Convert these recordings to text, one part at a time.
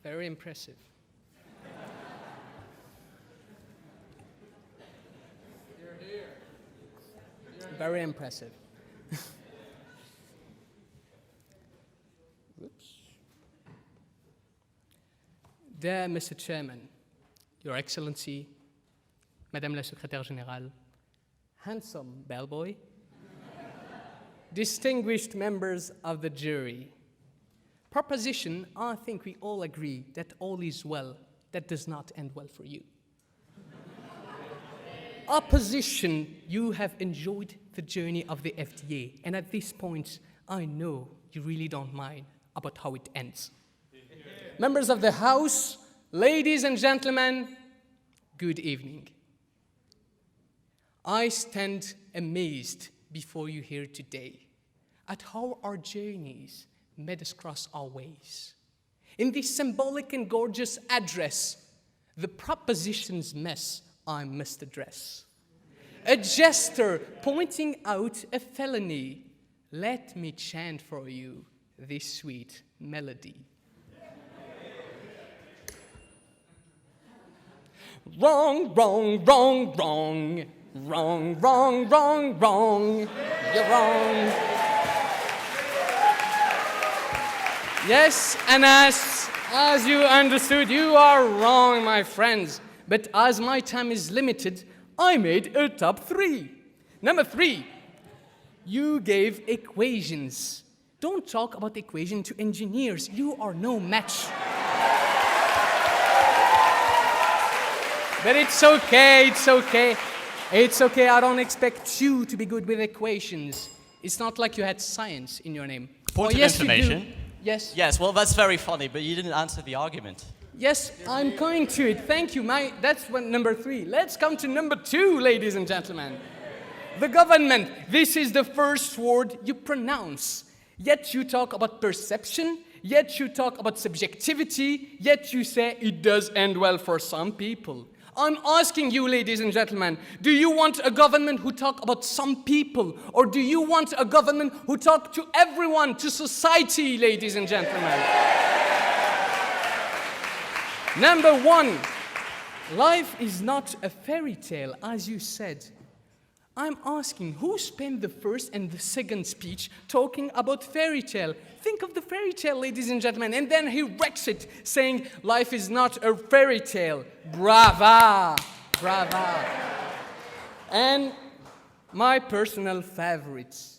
Very impressive. Very impressive. Oops. Dear Mr. Chairman, Your Excellency, Madame la Secrétaire Générale, handsome bellboy, distinguished members of the jury. Proposition, I think we all agree that all is well, that does not end well for you. Opposition, you have enjoyed the journey of the FDA, and at this point, I know you really don't mind about how it ends. Members of the House, ladies and gentlemen, good evening. I stand amazed before you here today at how our journeys made us cross our ways. In this symbolic and gorgeous address, the proposition's mess I must address. A jester pointing out a felony, let me chant for you this sweet melody. Wrong, wrong, wrong, wrong. Wrong, wrong, wrong, wrong. You're wrong. Yes, and as you understood, you are wrong, my friends. But as my time is limited, I made a top 3. Number 3, you gave equations. Don't talk about equation to engineers. You are no match. But it's okay, it's okay. It's okay, I don't expect you to be good with equations. It's not like you had science in your name. Point of information. Yes? Yes, well, that's very funny, but you didn't answer the argument. Yes, I'm coming to it. Thank you. That's number 3. Let's come to number 2, ladies and gentlemen. The government. This is the first word you pronounce. Yet you talk about perception. Yet you talk about subjectivity. Yet you say it does end well for some people. I'm asking you, ladies and gentlemen, do you want a government who talk about some people? Or do you want a government who talk to everyone, to society, ladies and gentlemen? Number 1, life is not a fairy tale, as you said. I'm asking, who spent the first and the second speech talking about fairy tale? Think of the fairy tale, ladies and gentlemen, and then he wrecks it, saying life is not a fairy tale. Brava, brava. And my personal favorites.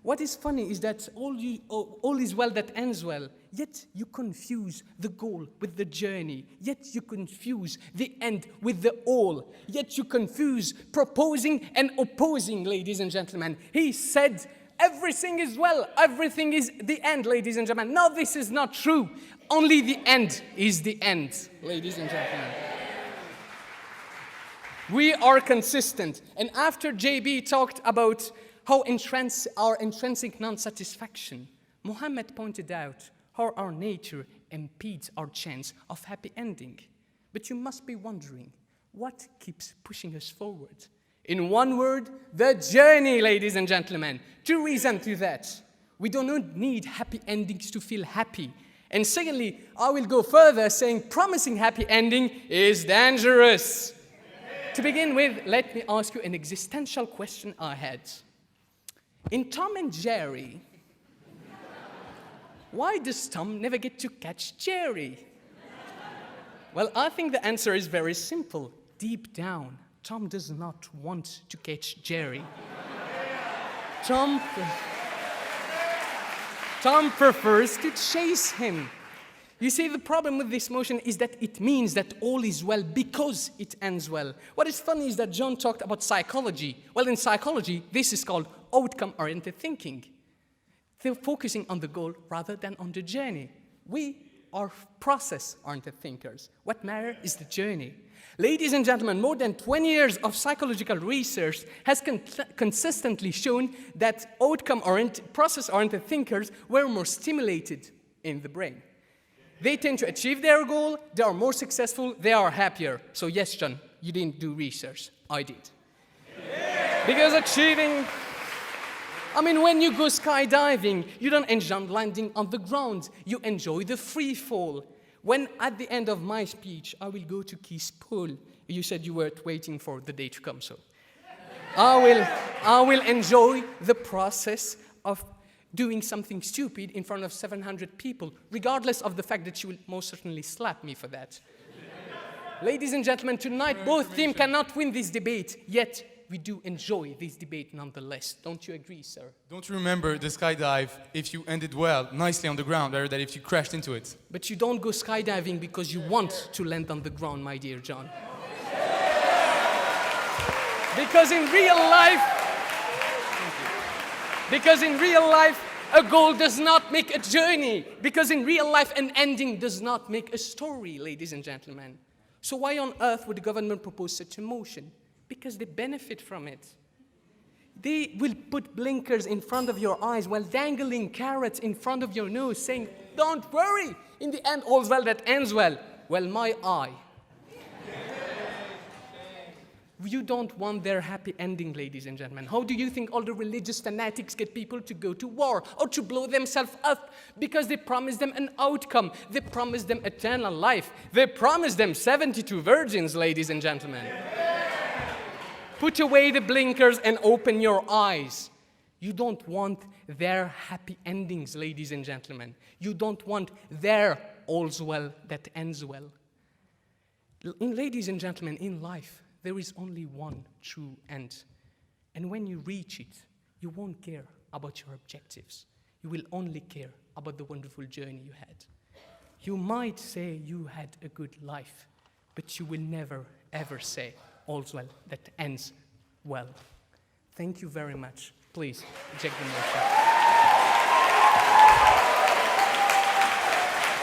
What is funny is that all is well that ends well, yet you confuse the goal with the journey, yet you confuse the end with the all, yet you confuse proposing and opposing, ladies and gentlemen. He said, everything is well, everything is the end, ladies and gentlemen. No, this is not true. Only the end is the end, ladies and gentlemen. We are consistent. And after JB talked about how our intrinsic non-satisfaction, Muhammad pointed out how our nature impedes our chance of happy ending. But you must be wondering, what keeps pushing us forward? In one word, the journey, ladies and gentlemen. 2 reasons to that. We do not need happy endings to feel happy. And secondly, I will go further saying promising happy ending is dangerous. To begin with, let me ask you an existential question I had. In Tom and Jerry, why does Tom never get to catch Jerry? Well, I think the answer is very simple. Deep down, Tom does not want to catch Jerry. Tom prefers to chase him. You see, the problem with this motion is that it means that all is well because it ends well. What is funny is that John talked about psychology. Well, in psychology, this is called outcome-oriented thinking. They're focusing on the goal rather than on the journey. We are process-oriented thinkers. What matters is the journey. Ladies and gentlemen, more than 20 years of psychological research has consistently shown that outcome-oriented, process-oriented thinkers were more stimulated in the brain. They tend to achieve their goal, they are more successful, they are happier. So yes, John, you didn't do research. I did. Yeah. Because when you go skydiving, you don't enjoy landing on the ground. You enjoy the free fall. When at the end of my speech, I will go to kiss Paul. You said you were waiting for the day to come, so I will enjoy the process of doing something stupid in front of 700 people, regardless of the fact that you will most certainly slap me for that. Ladies and gentlemen, tonight both teams cannot win this debate, yet we do enjoy this debate nonetheless. Don't you agree, sir? Don't you remember the skydive if you ended well, nicely on the ground, rather than if you crashed into it? But you don't go skydiving because you want to land on the ground, my dear John. Because in real life, a goal does not make a journey. Because in real life, an ending does not make a story, ladies and gentlemen. So why on earth would the government propose such a motion? Because they benefit from it. They will put blinkers in front of your eyes while dangling carrots in front of your nose, saying, don't worry, in the end, all's well that ends well. Well, my eye. You don't want their happy ending, ladies and gentlemen. How do you think all the religious fanatics get people to go to war or to blow themselves up? Because they promise them an outcome. They promise them eternal life. They promise them 72 virgins, ladies and gentlemen. Put away the blinkers and open your eyes. You don't want their happy endings, ladies and gentlemen. You don't want their all's well that ends well. Ladies and gentlemen, in life, there is only one true end. And when you reach it, you won't care about your objectives. You will only care about the wonderful journey you had. You might say you had a good life, but you will never, ever say, all's well that ends well. Thank you very much. Please, eject the motion.